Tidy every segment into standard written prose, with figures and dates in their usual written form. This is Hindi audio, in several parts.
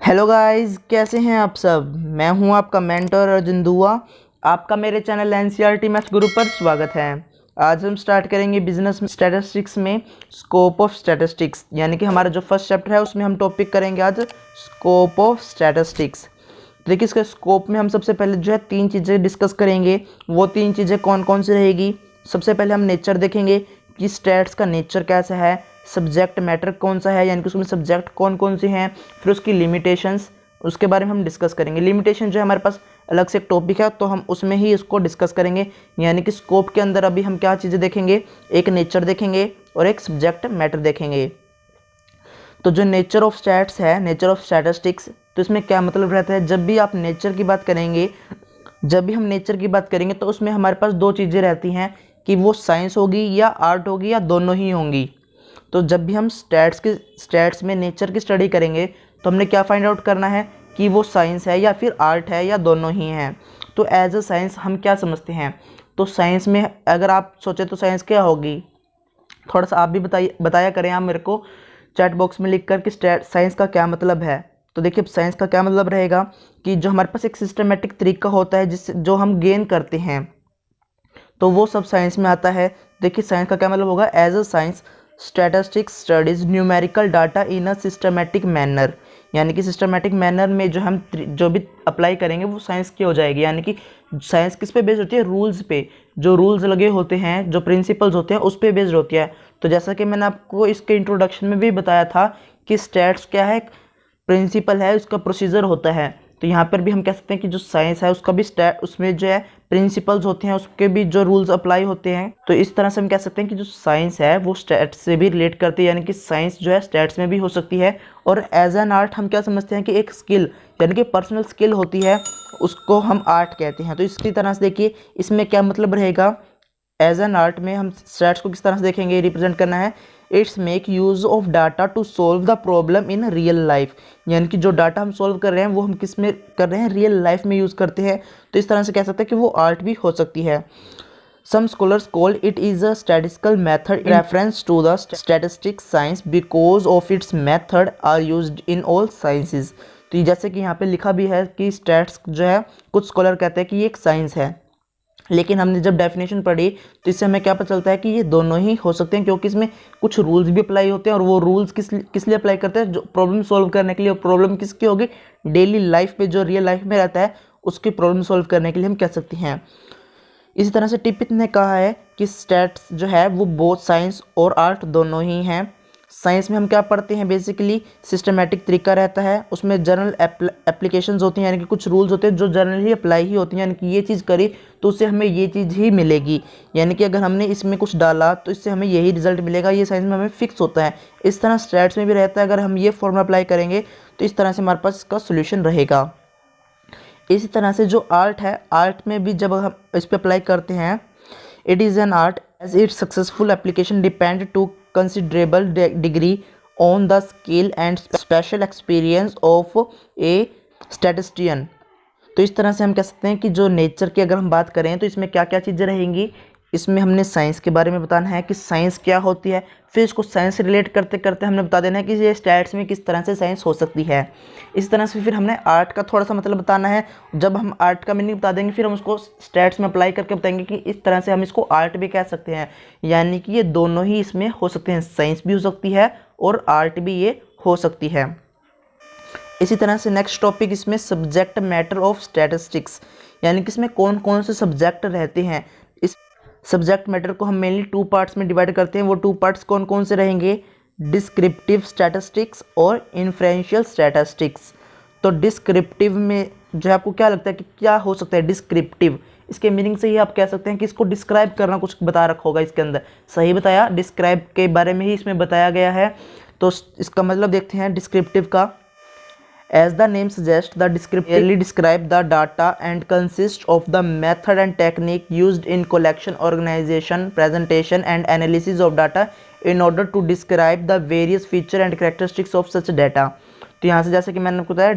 हेलो गाइस, कैसे हैं आप सब। मैं हूं आपका मेंटर अर्जुन दुआ। आपका मेरे चैनल एनसीईआरटी मैथ्स गुरु पर स्वागत है। आज हम स्टार्ट करेंगे बिजनेस स्टैटिस्टिक्स में स्कोप ऑफ स्टैटिस्टिक्स, यानी कि हमारा जो फर्स्ट चैप्टर है उसमें हम टॉपिक करेंगे आज स्कोप ऑफ स्टैटिस्टिक्स। तो देखिए, इसके स्कोप में हम सबसे पहले जो है 3 चीज़ें डिस्कस करेंगे। वो 3 चीज़ें कौन कौन सी रहेगी। सबसे पहले हम नेचर देखेंगे कि स्टैट्स का नेचर कैसा है, सब्जेक्ट मैटर कौन सा है, यानी कि उसमें सब्जेक्ट कौन कौन से हैं, फिर उसकी लिमिटेशंस, उसके बारे में हम डिस्कस करेंगे। लिमिटेशन जो है हमारे पास अलग से एक टॉपिक है, तो हम उसमें ही इसको डिस्कस करेंगे। यानी कि स्कोप के अंदर अभी हम क्या चीज़ें देखेंगे, एक नेचर देखेंगे और एक सब्जेक्ट मैटर देखेंगे। तो जो नेचर ऑफ स्टैट्स है, नेचर ऑफ स्टैटिस्टिक्स, तो इसमें क्या मतलब रहता है। जब भी आप नेचर की बात करेंगे, जब भी हम नेचर की बात करेंगे तो उसमें हमारे पास 2 चीज़ें रहती हैं कि वो साइंस होगी या आर्ट होगी या दोनों ही होंगी। तो जब भी हम स्टैट्स में नेचर की स्टडी करेंगे तो हमने क्या फाइंड आउट करना है कि वो साइंस है या फिर आर्ट है या दोनों ही हैं। तो एज अ साइंस हम क्या समझते हैं, तो साइंस में अगर आप सोचें तो साइंस क्या होगी, थोड़ा सा आप भी बताया करें आप मेरे को चैट बॉक्स में लिख कर कि साइंस का क्या मतलब है। तो देखिए, साइंस का क्या मतलब रहेगा कि जो हमारे पास एक सिस्टमेटिक तरीका होता है जिससे जो हम गेन करते हैं, तो वो सब साइंस में आता है। देखिए, साइंस का क्या मतलब होगा, as a science statistics studies numerical data in a systematic manner, यानी कि सिस्टमेटिक मैनर में जो हम जो भी अप्लाई करेंगे वो साइंस की हो जाएगी। यानी कि साइंस किस पे बेस्ड होती है, रूल्स पे। जो रूल्स लगे होते हैं, जो प्रिंसिपल्स होते हैं, उस पे बेस्ड होती है। तो जैसा कि मैंने आपको इसके इंट्रोडक्शन में भी बताया था कि स्टैट्स क्या है, प्रिंसिपल है, उसका प्रोसीजर होता है। तो यहाँ पर भी हम कह सकते हैं कि जो साइंस है उसका भी उसमें जो है प्रिंसिपल्स होते हैं, उसके भी जो रूल्स अप्लाई होते हैं। तो इस तरह से हम कह सकते हैं कि जो साइंस है वो स्टैट्स से भी रिलेट करती है, यानी कि साइंस जो है स्टैट्स में भी हो सकती है। और एज एन आर्ट हम क्या समझते हैं कि एक स्किल, यानी कि पर्सनल स्किल होती है, उसको हम आर्ट कहते हैं। तो इसकी तरह से देखिए, इसमें क्या मतलब रहेगा, एज एन आर्ट में हम स्टैट्स को किस तरह से देखेंगे, रिप्रेजेंट करना है। It's make use of data to solve the problem in real life, यानी कि जो डाटा हम सॉल्व कर रहे हैं वो हम किस में कर रहे हैं, रियल लाइफ में यूज़ करते हैं। तो इस तरह से कह सकते हैं कि वो आर्ट भी हो सकती है। Some scholars call it is a statistical method in reference to the statistics science because of its method are used in all sciences. तो जैसे कि यहाँ पे लिखा भी है कि स्टैट्स जो है, कुछ स्कॉलर कहते हैं कि ये एक साइंस है, लेकिन हमने जब डेफिनेशन पढ़ी तो इससे हमें क्या पता चलता है कि ये दोनों ही हो सकते हैं, क्योंकि इसमें कुछ रूल्स भी अप्लाई होते हैं। और वो रूल्स किस लिए अप्लाई करते हैं, जो प्रॉब्लम सॉल्व करने के लिए। प्रॉब्लम किसकी होगी, डेली लाइफ पे, जो रियल लाइफ में रहता है उसकी प्रॉब्लम सॉल्व करने के लिए हम कह सकते हैं। इसी तरह से टिपिट ने कहा है कि स्टैट्स जो है वो बोथ साइंस और आर्ट दोनों ही हैं। साइंस में हम क्या पढ़ते हैं, बेसिकली सिस्टमेटिक तरीका रहता है, उसमें जनरल एप्लीकेशंस होती हैं, यानी कि कुछ रूल्स होते हैं जो जनरली अप्लाई ही होती हैं, यानी कि ये चीज़ करी तो उससे हमें ये चीज़ ही मिलेगी। यानी कि अगर हमने इसमें कुछ डाला तो इससे हमें यही रिजल्ट मिलेगा, ये साइंस में हमें फिक्स होता है। इस तरह स्टैट्स में भी रहता है, अगर हम ये फॉर्मूला अप्लाई करेंगे तो इस तरह से हमारे पास इसका सोल्यूशन रहेगा। इसी तरह से जो आर्ट है, आर्ट में भी जब हम इस पर अप्लाई करते हैं, it is an art as its successful application depend to considerable degree on the skill and special experience of a statistician. तो इस तरह से हम कह सकते हैं कि जो नेचर की अगर हम बात करें तो इसमें क्या क्या चीज़ें रहेंगी। इसमें हमने साइंस के बारे में बताना है कि साइंस क्या होती है, फिर इसको साइंस से रिलेट करते करते हमने बता देना है कि ये स्टैट्स में किस तरह से साइंस हो सकती है। इस तरह से फिर हमने आर्ट का थोड़ा सा मतलब बताना है। जब हम आर्ट का मीनिंग बता देंगे फिर हम उसको स्टैट्स में अप्लाई करके बताएंगे कि इस तरह से हम इसको आर्ट भी कह सकते हैं। यानी कि ये दोनों ही इसमें हो सकते हैं, साइंस भी हो सकती है और आर्ट भी ये हो सकती है। इसी तरह से नेक्स्ट टॉपिक इसमें सब्जेक्ट मैटर ऑफ स्टैटिस्टिक्स, यानी कि इसमें कौन कौन से सब्जेक्ट रहते हैं। इस सब्जेक्ट मैटर को हम मेनली 2 पार्ट्स में डिवाइड करते हैं। वो 2 पार्ट्स कौन कौन से रहेंगे, डिस्क्रिप्टिव स्टैटिस्टिक्स और इन्फ्रेंशियल स्टैटिस्टिक्स। तो डिस्क्रिप्टिव में जो है आपको क्या लगता है कि क्या हो सकता है डिस्क्रिप्टिव, इसके मीनिंग से ही आप कह सकते हैं कि इसको डिस्क्राइब करना कुछ बता रखा होगा इसके अंदर। सही बताया, डिस्क्राइब के बारे में ही इसमें बताया गया है। तो इसका मतलब देखते हैं डिस्क्रिप्टिव का। As the name suggests, the descriptively describe the data and consists of the method and technique used in collection, organization, presentation and analysis of data in order to describe the various feature and characteristics of such data। तो यहाँ से जैसे कि मैंने आपको बताया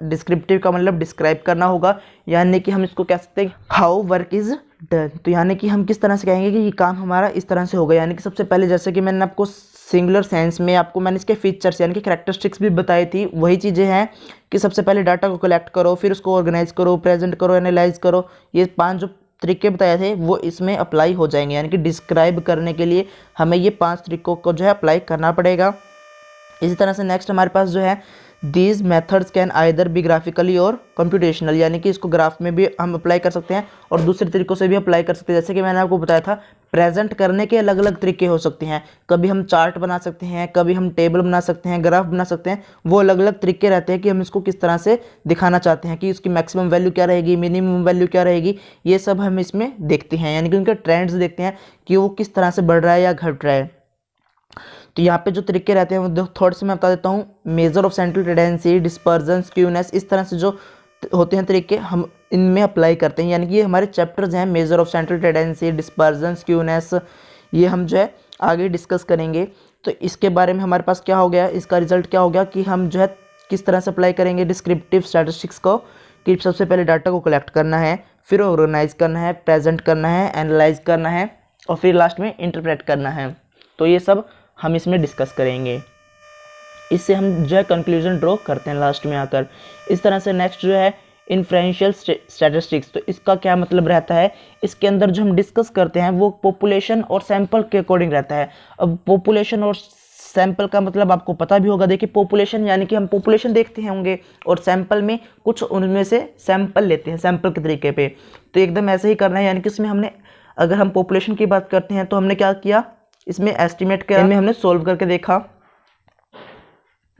डिस्क्रिप्टिव का मतलब डिस्क्राइब करना होगा, यानी कि हम इसको कह सकते हैं हाउ वर्क इज डन। तो यानी कि हम किस तरह से कहेंगे कि ये काम हमारा इस तरह से होगा, यानी कि सबसे पहले जैसे कि मैंने आपको सिंगुलर सेंस में आपको मैंने इसके फीचर्स यानी कि कैरेक्टरिस्टिक्स भी बताई थी, वही चीज़ें हैं कि सबसे पहले डाटा को कलेक्ट करो, फिर उसको ऑर्गेनाइज करो, प्रेजेंट करो, एनालाइज करो। ये 5 जो तरीके बताए थे वो इसमें अप्लाई हो जाएंगे, यानी कि डिस्क्राइब करने के लिए हमें ये 5 तरीकों को जो है अप्लाई करना पड़ेगा। इसी तरह से नेक्स्ट हमारे पास जो है these methods can either be graphically और कंप्यूटेशनल, यानी कि इसको ग्राफ में भी हम अप्लाई कर सकते हैं और दूसरे तरीकों से भी अप्लाई कर सकते हैं। जैसे कि मैंने आपको बताया था प्रेजेंट करने के अलग अलग तरीके हो सकते हैं, कभी हम चार्ट बना सकते हैं, कभी हम टेबल बना सकते हैं, ग्राफ बना सकते हैं। वो अलग अलग तरीके रहते हैं कि हम इसको किस तरह से दिखाना चाहते हैं, कि इसकी मैक्सिमम वैल्यू क्या रहेगी, मिनिमम वैल्यू क्या रहेगी, ये सब हम इसमें देखते हैं, यानी कि उनके ट्रेंड्स देखते हैं कि वो किस तरह से बढ़ रहा है या घट रहा है। तो यहाँ पे जो तरीके रहते हैं वो थोड़े से मैं बता देता हूँ। Measure of central tendency, dispersion, skewness, इस तरह से जो होते हैं तरीके हम इनमें अप्लाई करते हैं, यानी कि ये हमारे चैप्टर्स हैं measure of central tendency, dispersion, skewness, ये हम जो है आगे डिस्कस करेंगे। तो इसके बारे में हमारे पास क्या हो गया, इसका रिजल्ट क्या हो गया कि हम जो है किस तरह से अप्लाई करेंगे डिस्क्रिप्टिव स्टैटिस्टिक्स को, कि सबसे पहले डाटा को कलेक्ट करना है, फिर ऑर्गेनाइज करना है, प्रेजेंट करना है, एनालाइज करना है और फिर लास्ट में इंटरप्रेट करना है। तो ये सब हम इसमें डिस्कस करेंगे। इससे हम जो है कंक्लूजन ड्रॉ करते हैं लास्ट में आकर। इस तरह से नेक्स्ट जो है इन्फ्रेंशियल स्टैटिस्टिक्स, तो इसका क्या मतलब रहता है, इसके अंदर जो हम डिस्कस करते हैं वो पॉपुलेशन और सैंपल के अकॉर्डिंग रहता है। अब पॉपुलेशन और सैंपल का मतलब आपको पता भी होगा। देखिए पॉपुलेशन यानी कि हम पॉपुलेशन देखते होंगे और सैंपल में कुछ उनमें से सैंपल लेते हैं सैंपल के तरीके पे, तो एकदम ऐसे ही करना है। यानी कि इसमें हमने अगर हम पॉपुलेशन की बात करते हैं तो हमने क्या किया, इसमें एस्टिमेट के में हमने सोल्व करके देखा।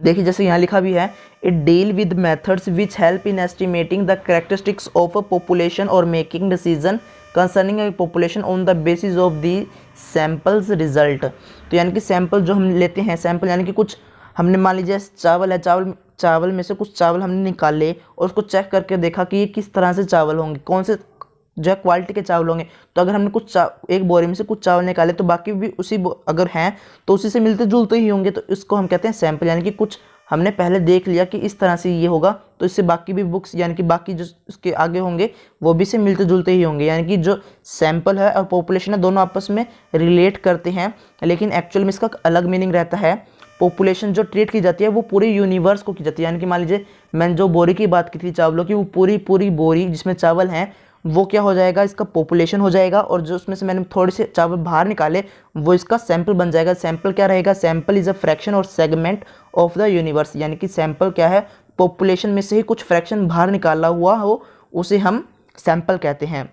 देखिए जैसे यहाँ लिखा भी है, it deal with methods which help in estimating the characteristics of a population और making decision concerning a population on the basis of the samples result. तो यानी कि सैंपल जो हम लेते हैं, सैंपल यानी कि कुछ हमने मान लीजिए चावल है, चावल में से कुछ चावल हमने निकाले और उसको चेक करके देखा कि ये किस तरह से चावल होंगे, कौन से जो है क्वालिटी के चावल होंगे। तो अगर हमने कुछ एक बोरे में से कुछ चावल निकाले तो बाकी भी उसी अगर हैं तो उसी से मिलते जुलते ही होंगे, तो इसको हम कहते हैं सैंपल। यानी कि कुछ हमने पहले देख लिया कि इस तरह से ये होगा, तो इससे बाकी भी बुक्स यानी कि बाकी जो उसके आगे होंगे वो भी से मिलते जुलते ही होंगे। यानी कि जो सैंपल है और पॉपुलेशन है दोनों आपस में रिलेट करते हैं, लेकिन एक्चुअल में इसका अलग मीनिंग रहता है। पॉपुलेशन जो ट्रीट की जाती है वो पूरे यूनिवर्स को की जाती है। यानी कि मान लीजिए मैंने जो बोरी की बात की थी चावलों की, वो पूरी बोरी जिसमें चावल हैं वो क्या हो जाएगा, इसका पॉपुलेशन हो जाएगा, और जो उसमें से मैंने थोड़े से चावल बाहर निकाले वो इसका सैंपल बन जाएगा। सैंपल क्या रहेगा, सैंपल इज़ अ फ्रैक्शन और सेगमेंट ऑफ द यूनिवर्स। यानी कि सैंपल क्या है, पॉपुलेशन में से ही कुछ फ्रैक्शन बाहर निकाला हुआ हो उसे हम सैंपल कहते हैं।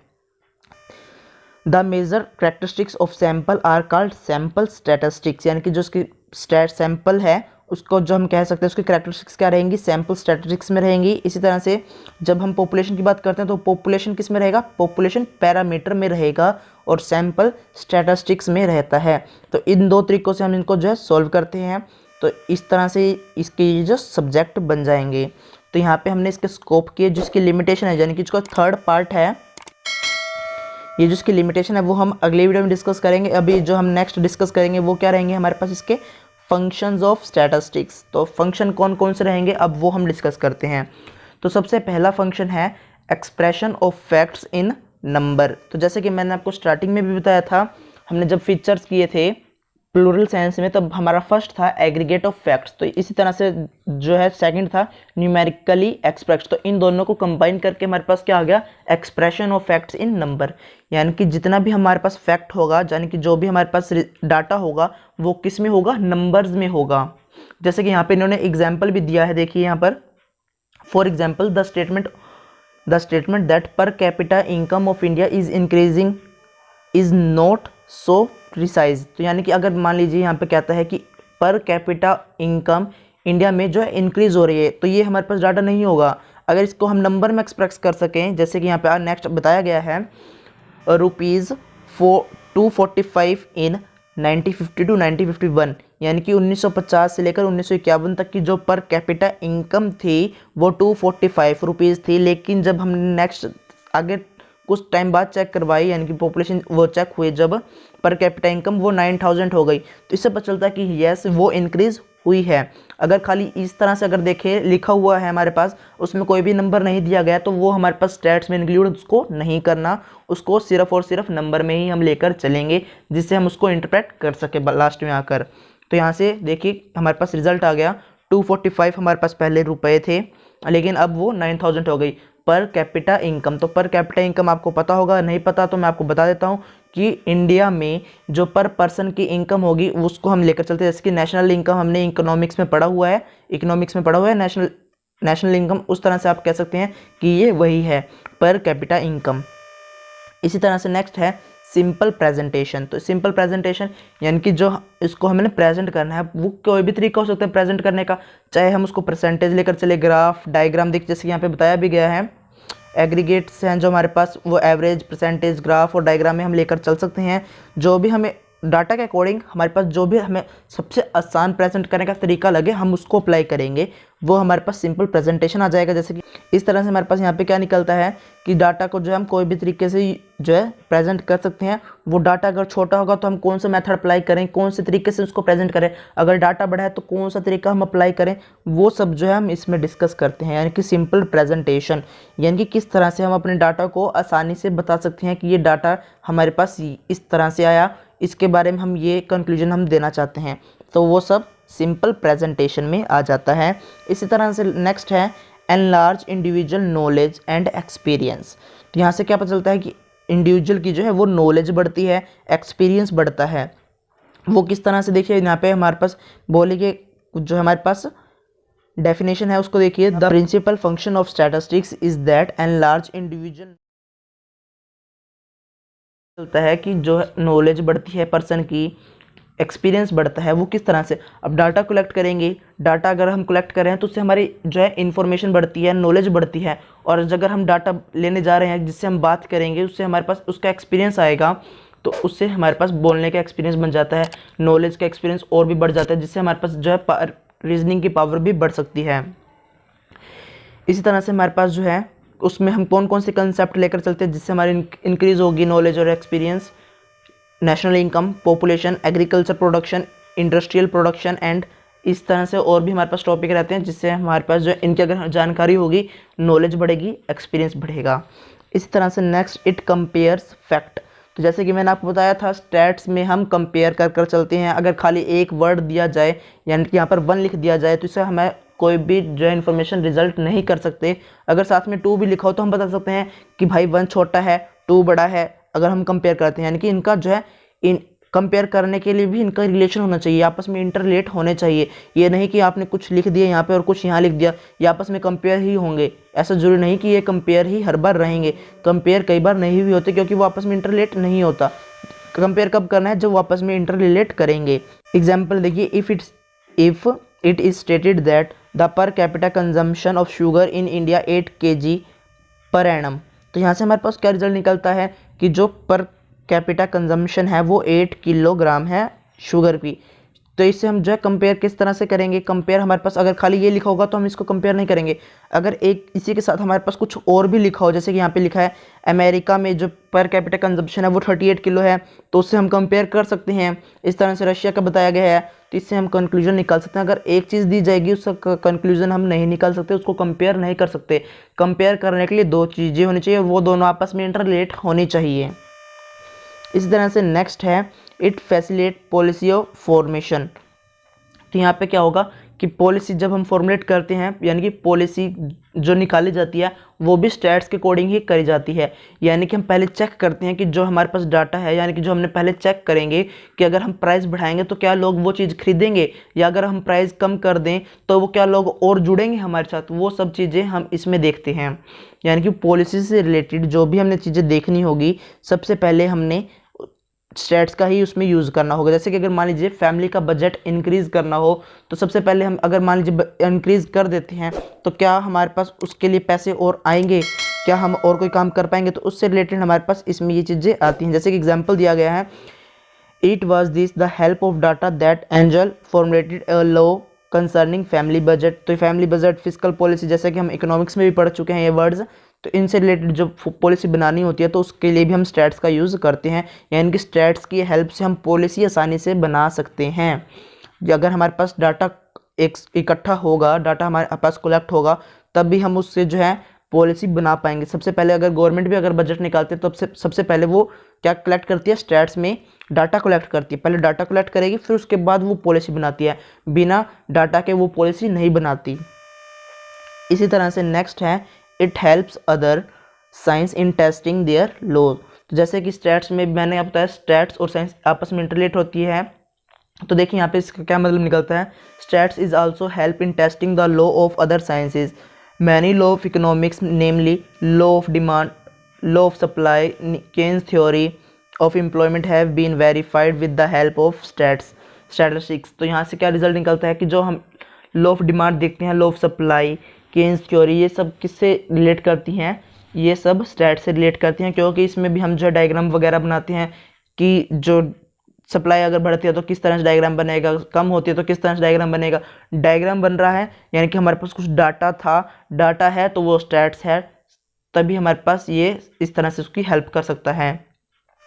The major characteristics of sample are called sample statistics, यानी कि जो उसकी सैंपल है उसको जो हम कह सकते हैं उसकी कैरेक्टरिस्टिक्स क्या रहेंगी, सैंपल स्टैटिस्टिक्स में रहेंगी। इसी तरह से जब हम पॉपुलेशन की बात करते हैं तो पॉपुलेशन किस में रहेगा, पॉपुलेशन पैरामीटर में रहेगा और सैंपल स्टैटिस्टिक्स में रहता है। तो इन दो तरीकों से हम इनको जो है सॉल्व करते हैं। तो इस तरह से इसके जो सब्जेक्ट बन जाएंगे। तो यहाँ पे हमने इसके स्कोप किए, जिसकी लिमिटेशन है यानी कि इसका थर्ड पार्ट है, ये जो इसकी लिमिटेशन है वो हम अगले वीडियो में डिस्कस करेंगे। अभी जो हम नेक्स्ट डिस्कस करेंगे वो क्या रहेंगे हमारे पास, इसके फंक्शंस ऑफ स्टैटिस्टिक्स। तो फंक्शन कौन कौन से रहेंगे अब वो हम डिस्कस करते हैं। तो सबसे पहला फंक्शन है expression of facts in number. तो जैसे कि मैंने आपको स्टार्टिंग में भी बताया था, हमने जब फीचर्स किए थे प्लूरल सेंस में तब हमारा फर्स्ट था एग्रीगेट ऑफ फैक्ट्स। तो इसी तरह से जो है सेकंड था न्यूमेरिकली एक्सप्रेस। तो इन दोनों को कंबाइन करके हमारे पास क्या आ गया, expression of facts in number. यानी कि जितना भी हमारे पास फैक्ट होगा, यानी कि जो भी हमारे पास डाटा होगा वो किस में होगा, नंबर्स में होगा। जैसे कि यहाँ पे इन्होंने एग्जाम्पल भी दिया है, देखिए यहाँ पर for example the statement that per capita income of India is increasing is not so precise. तो यानी कि अगर मान लीजिए यहाँ पे कहता है कि पर कैपिटा इनकम इंडिया में जो है इंक्रीज हो रही है, तो ये हमारे पास डाटा नहीं होगा। अगर इसको हम नंबर में एक्सप्रेस कर सकें, जैसे कि यहाँ पे नेक्स्ट बताया गया है रुपीज़ 245 इन 1950 टू 1951, यानी कि 1950 से लेकर 1951 तक की जो पर कैपिटा इनकम थी वो 245 रुपीज़ थी। लेकिन जब हमने नेक्स्ट आगे कुछ टाइम बाद चेक करवाई, यानी कि पॉपुलेशन वो चेक हुए जब पर कैपिटा इनकम वो 9000 हो गई, तो इससे पता चलता है कि यस वो इंक्रीज हुई है। अगर खाली इस तरह से अगर देखें लिखा हुआ है हमारे पास, उसमें कोई भी नंबर नहीं दिया गया, तो वो हमारे पास स्टैट्स में इंक्लूड उसको नहीं करना, उसको सिर्फ और सिर्फ नंबर में ही हम लेकर चलेंगे, जिससे हम उसको इंटरप्रेट कर सके लास्ट में आकर। तो यहाँ से देखिए हमारे पास रिजल्ट आ गया 245 हमारे पास पहले रुपए थे, लेकिन अब वो 9000 हो गई पर कैपिटा इनकम। तो पर कैपिटा इनकम आपको पता होगा, नहीं पता तो मैं आपको बता देता हूँ कि इंडिया में जो पर पर्सन की इनकम होगी उसको हम लेकर चलते हैं। जैसे कि नेशनल इनकम हमने इकोनॉमिक्स में पढ़ा हुआ है, नेशनल इनकम, उस तरह से आप कह सकते हैं कि ये वही है पर कैपिटा इनकम। इसी तरह से नेक्स्ट है सिंपल प्रेजेंटेशन। तो सिंपल प्रेजेंटेशन यानी कि जो इसको हमें प्रेजेंट करना है, वो कोई भी तरीका हो सकता है प्रेजेंट करने का, चाहे हम उसको परसेंटेज लेकर चले, ग्राफ, डायग्राम, देखिए जैसे यहाँ पे बताया भी गया है, एग्रीगेट्स हैं जो हमारे पास, वो एवरेज, परसेंटेज, ग्राफ और डायग्राम में हम लेकर चल सकते हैं। जो भी हमें डाटा के अकॉर्डिंग हमारे पास जो भी हमें सबसे आसान प्रेजेंट करने का तरीका लगे हम उसको अप्लाई करेंगे, वो हमारे पास सिंपल प्रेजेंटेशन आ जाएगा। जैसे कि इस तरह से हमारे पास यहाँ पे क्या निकलता है कि डाटा को जो है हम कोई भी तरीके से जो है प्रेजेंट कर सकते हैं। वो डाटा अगर छोटा होगा तो हम कौन सा मेथड अप्लाई करें, कौन से तरीके से उसको प्रेजेंट करें, अगर डाटा बड़ा है तो कौन सा तरीका हम अप्लाई करें, वो सब जो है हम इसमें डिस्कस करते हैं। यानी कि सिंपल प्रेजेंटेशन यानी कि किस तरह से हम अपने डाटा को आसानी से बता सकते हैं कि ये डाटा हमारे पास इस तरह से आया, इसके बारे में हम ये कंक्लूजन हम देना चाहते हैं, तो वो सब सिंपल प्रेजेंटेशन में आ जाता है। इसी तरह से नेक्स्ट है enlarge individual knowledge and experience. तो यहाँ से क्या पता चलता है कि इंडिविजुअल की जो है वो नॉलेज बढ़ती है, एक्सपीरियंस बढ़ता है। वो किस तरह से, देखिए यहाँ पे हमारे पास बोले कि जो हमारे पास डेफिनेशन है उसको देखिए, the principal function of statistics is that enlarge individual, चलता है कि जो नॉलेज बढ़ती है पर्सन की, एक्सपीरियंस बढ़ता है। वो किस तरह से, अब डाटा कलेक्ट करेंगे, डाटा अगर हम कलेक्ट करें तो उससे हमारी जो है इन्फॉर्मेशन बढ़ती है, नॉलेज बढ़ती है। और अगर हम डाटा लेने जा रहे हैं जिससे हम बात करेंगे, उससे हमारे पास उसका एक्सपीरियंस आएगा, तो उससे हमारे पास बोलने का एक्सपीरियंस बन जाता है, नॉलेज का एक्सपीरियंस और भी बढ़ जाता है, जिससे हमारे पास जो है रीजनिंग की पावर भी बढ़ सकती है। इसी तरह से हमारे पास जो है उसमें हम कौन कौन से कंसेप्ट लेकर चलते हैं जिससे हमारी इंक्रीज होगी नॉलेज और experience, national income, population, agriculture production, industrial production and इस तरह से और भी हमारे पास टॉपिक रहते हैं, जिससे हमारे पास जो इनकी अगर जानकारी होगी, नॉलेज बढ़ेगी, एक्सपीरियंस बढ़ेगा। इसी तरह से नेक्स्ट इट कंपेयर्स फैक्ट। तो जैसे कि मैंने आपको बताया था, स्टैट्स में हम कंपेयर कर कर चलते हैं। अगर खाली एक वर्ड दिया जाए यानी कि यहाँ पर 1 लिख दिया जाए तो इससे हमें कोई भी जो है इन्फॉर्मेशन रिजल्ट नहीं कर सकते। अगर साथ में 2 भी लिखा हो तो हम बता सकते हैं कि भाई 1 छोटा है, 2 बड़ा है। अगर हम कंपेयर करते हैं यानी कि इनका जो है इन कंपेयर करने के लिए भी इनका रिलेशन होना चाहिए, आपस में इंटरलेट होने चाहिए। ये नहीं कि आपने कुछ लिख दिया यहाँ पे और कुछ यहाँ लिख दिया, ये आपस में कंपेयर ही होंगे। ऐसा जरूरी नहीं कि ये कंपेयर ही हर बार रहेंगे, कंपेयर कई बार नहीं भी होते क्योंकि वो आपस में इंटरलेट नहीं होता। कंपेयर कब करना है, जब वो आपस में इंटररिलेट करेंगे। एग्जाम्पल देखिए, if it is stated that the per capita consumption of sugar in India 8 kg per annum. तो यहाँ से हमारे पास क्या रिजल्ट निकलता है कि जो पर कैपिटा कंजम्पशन है वो 8 किलोग्राम है शुगर की। तो इससे हम जो है कंपेयर किस तरह से करेंगे, कंपेयर हमारे पास अगर खाली ये लिखा होगा तो हम इसको कंपेयर नहीं करेंगे। अगर एक इसी के साथ हमारे पास कुछ और भी लिखा हो, जैसे कि यहाँ पे लिखा है अमेरिका में जो पर कैपिटा कंजम्पशन है वो 38 किलो है, तो उससे हम कंपेयर कर सकते हैं। इस तरह से रशिया का बताया गया है, तो इससे हम कंक्लूजन निकाल सकते हैं। अगर एक चीज़ दी जाएगी उसका कंक्लूजन हम नहीं निकाल सकते, उसको कंपेयर नहीं कर सकते। कंपेयर करने के लिए 2 चीज़ें होनी चाहिए, वो दोनों आपस में इंटररिलेट होनी चाहिए। इसी तरह से नेक्स्ट है it facilitate policy of formation. तो यहाँ पे क्या होगा कि पॉलिसी जब हम फॉर्मुलेट करते हैं यानी कि पॉलिसी जो निकाली जाती है वो भी स्टैट्स के अकॉर्डिंग ही करी जाती है। यानी कि हम पहले चेक करते हैं कि जो हमारे पास डाटा है, यानी कि जो हमने पहले चेक करेंगे कि अगर हम प्राइस बढ़ाएंगे तो क्या लोग वो चीज़ खरीदेंगे, या अगर हम प्राइस कम कर दें तो वो क्या लोग और जुड़ेंगे हमारे साथ, वो सब चीज़ें हम इसमें देखते हैं। यानी कि पॉलिसी से रिलेटेड जो भी हमने चीज़ें देखनी होगी, सबसे पहले हमने स्टैट्स का ही उसमें यूज़ करना होगा। जैसे कि अगर मान लीजिए फैमिली का बजट इंक्रीज़ करना हो तो सबसे पहले हम अगर मान लीजिए इंक्रीज़ कर देते हैं तो क्या हमारे पास उसके लिए पैसे और आएंगे, क्या हम और कोई काम कर पाएंगे, तो उससे रिलेटेड हमारे पास इसमें ये चीज़ें आती हैं। जैसे कि एग्जांपल दिया गया है, it was this the help of data that angel formulated a law concerning family budget. तो फैमिली बजट, फिजिकल पॉलिसी, जैसे कि हम इकोनॉमिक्स में भी पढ़ चुके हैं ये वर्ड्स, तो इनसे रिलेटेड जो पॉलिसी बनानी होती है तो उसके लिए भी हम स्टैट्स का यूज़ करते हैं। यानी कि स्टैट्स की हेल्प से हम पॉलिसी आसानी से बना सकते हैं। अगर हमारे पास डाटा एक इकट्ठा होगा, डाटा हमारे पास कलेक्ट होगा, तब भी हम उससे जो है पॉलिसी बना पाएंगे। सबसे पहले अगर गवर्नमेंट भी अगर बजट निकालते हैं तो सबसे पहले वो क्या कलेक्ट करती है, स्टैट्स में डाटा कलेक्ट करती है। पहले डाटा कलेक्ट करेगी, फिर उसके बाद वो पॉलिसी बनाती है। बिना डाटा के वो पॉलिसी नहीं बनाती। इसी तरह से नेक्स्ट है it helps other science in testing their law. तो जैसे कि स्टैट्स में मैंने आपको बताया, स्टैट्स और साइंस आपस में इंटरलेट होती है। तो देखिए यहाँ पे इसका क्या मतलब निकलता है, stats is also help in testing the law of other sciences. Many law of economics namely law of demand, law of supply, Keynes theory of employment have been verified with the help of statistics. तो यहाँ से क्या रिजल्ट निकलता है कि जो हम लॉ ऑफ डिमांड देखते हैं, law of supply, Keynes theory, ये सब किससे रिलेट करती हैं, ये सब स्टैट से रिलेट करती हैं, क्योंकि इसमें भी हम जो डायग्राम वगैरह बनाते हैं कि जो सप्लाई अगर बढ़ती है तो किस तरह से डायग्राम बनेगा, कम होती है तो किस तरह से डायग्राम बनेगा। डायग्राम बन रहा है यानी कि हमारे पास कुछ डाटा था, डाटा है तो वो स्टैट्स है, तभी हमारे पास ये इस तरह से उसकी हेल्प कर सकता है।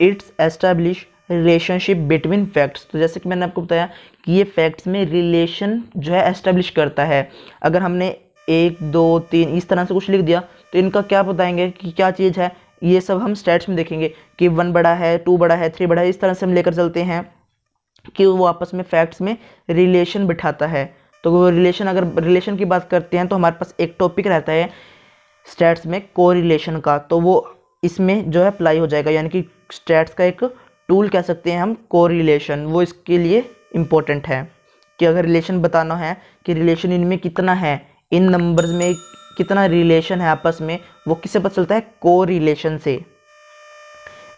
It's establish relationship between facts. तो जैसे कि मैंने आपको बताया कि ये फैक्ट्स में रिलेशन जो है एस्टैब्लिश करता है। अगर हमने 1 2 3 इस तरह से कुछ लिख दिया तो इनका क्या बताएंगे कि क्या चीज़ है, ये सब हम स्टैट्स में देखेंगे कि 1 बड़ा है, 2 बड़ा है, 3 बड़ा है। इस तरह से हम लेकर चलते हैं कि वो आपस में फैक्ट्स में रिलेशन बिठाता है। तो वो रिलेशन, अगर रिलेशन की बात करते हैं तो हमारे पास एक टॉपिक रहता है स्टैट्स में कोरिलेशन का, तो वो इसमें जो है अप्लाई हो जाएगा। यानी कि स्टैट्स का एक टूल कह सकते हैं हम कोरिलेशन, वो इसके लिए इम्पोर्टेंट है कि अगर रिलेशन बताना है कि रिलेशन इनमें कितना है, इन नंबर्स में कितना रिलेशन है आपस में, वो किससे पता चलता है, कोरिलेशन से।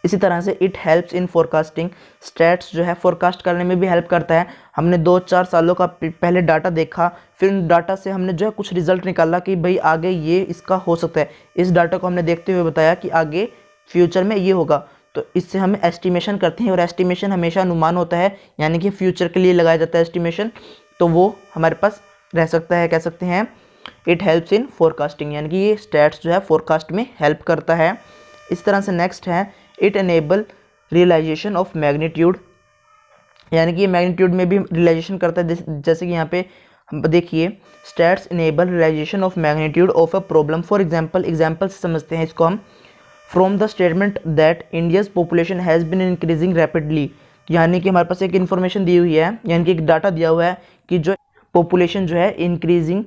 इसी तरह से it helps in forecasting. Stats जो है फोरकास्ट करने में भी हेल्प करता है। हमने 2-4 सालों का पहले डाटा देखा, फिर उन डाटा से हमने जो है कुछ रिजल्ट निकाला कि भाई आगे ये इसका हो सकता है। इस डाटा को हमने देखते हुए बताया कि आगे फ्यूचर में ये होगा, तो इससे हम एस्टिमेशन करते हैं, और एस्टिमेशन हमेशा अनुमान होता है, यानी कि फ्यूचर के लिए लगाया जाता है एस्टिमेशन, तो वो हमारे पास रह सकता है, कह सकते हैं इट हेल्प्स इन फोरकास्टिंग, यानी कि ये स्टैट्स जो है फोरकास्ट में हेल्प करता है। इस तरह से नेक्स्ट है it enable realisation of magnitude, यानी कि ये मैग्नीट्यूड में भी रियलाइजेशन करता है। जैसे कि यहाँ पे देखिए, stats enable realisation of magnitude of a problem. For example से समझते हैं इसको हम। From the statement that India's population has been increasing rapidly, यानी कि हमारे पास एक इन्फॉर्मेशन दी हुई है, यानी कि एक डाटा दिया हुआ है कि जो पॉपुलेशन जो है इंक्रीजिंग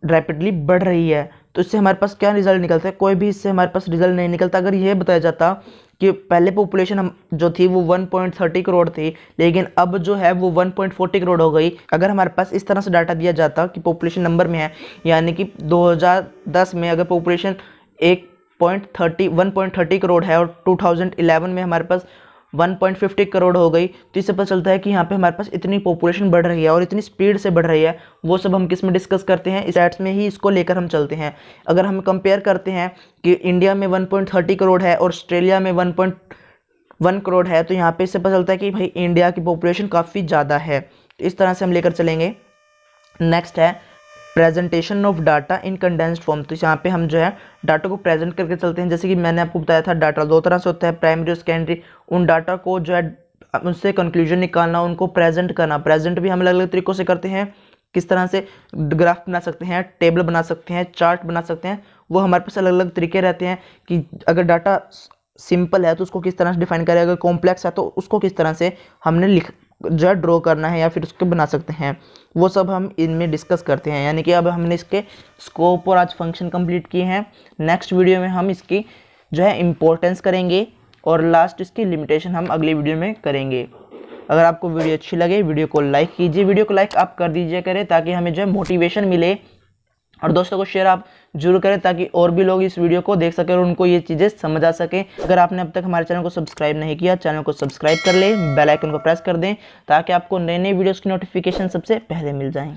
रैपिडली बढ़ रही है। तो इससे हमारे पास क्या रिजल्ट निकलता है, कोई भी इससे हमारे पास रिजल्ट नहीं निकलता। अगर यह बताया जाता कि पहले पॉपुलेशन हम जो थी वो 1.30 करोड़ थी, लेकिन अब जो है वो 1.40 करोड़ हो गई। अगर हमारे पास इस तरह से डाटा दिया जाता कि पॉपुलेशन नंबर में है, यानी कि 2010 में अगर पॉपुलेशन 1.30 करोड़ है और 2011 में हमारे पास 1.50 करोड़ हो गई, तो इससे पता चलता है कि यहाँ पे हमारे पास इतनी पॉपुलेशन बढ़ रही है और इतनी स्पीड से बढ़ रही है। वो सब हम किस में डिस्कस करते हैं, स्टैट्स में ही इसको लेकर हम चलते हैं। अगर हम कंपेयर करते हैं कि इंडिया में 1.30 करोड़ है और ऑस्ट्रेलिया में 1.1 करोड़ है, तो यहाँ पे इससे पता चलता है कि भाई इंडिया की पॉपुलेशन काफ़ी ज़्यादा है। इस तरह से हम लेकर चलेंगे। नेक्स्ट है presentation of data in condensed form. तो यहाँ पे हम जो है डाटा को प्रेजेंट करके चलते हैं। जैसे कि मैंने आपको बताया था, डाटा 2 तरह से होता है, प्राइमरी और सेकेंडरी। उन डाटा को जो है उनसे कंक्लूजन निकालना, उनको प्रेजेंट करना। प्रेजेंट भी हम अलग अलग तरीक़ों से करते हैं। किस तरह से ग्राफ बना सकते हैं, टेबल बना सकते हैं, चार्ट बना सकते हैं, वो हमारे पास अलग अलग तरीके रहते हैं कि अगर डाटा सिंपल है तो उसको किस तरह से डिफाइन करें, अगर कॉम्प्लेक्स है तो उसको किस तरह से हमने जो है ड्रॉ करना है या फिर उसको बना सकते हैं। वो सब हम इनमें डिस्कस करते हैं। यानी कि अब हमने इसके स्कोप और आज फंक्शन कंप्लीट किए हैं। नेक्स्ट वीडियो में हम इसकी जो है इम्पोर्टेंस करेंगे और लास्ट इसकी लिमिटेशन हम अगली वीडियो में करेंगे। अगर आपको वीडियो अच्छी लगे, वीडियो को लाइक कीजिए। वीडियो को लाइक आप कर दीजिए करें ताकि हमें जो है मोटिवेशन मिले, और दोस्तों को शेयर आप जरूर करें ताकि और भी लोग इस वीडियो को देख सकें और उनको ये चीज़ें समझ आ सकें। अगर आपने अब तक हमारे चैनल को सब्सक्राइब नहीं किया, चैनल को सब्सक्राइब कर लें, बेल आइकन को प्रेस कर दें ताकि आपको नए नए वीडियोस की नोटिफिकेशन सबसे पहले मिल जाएं।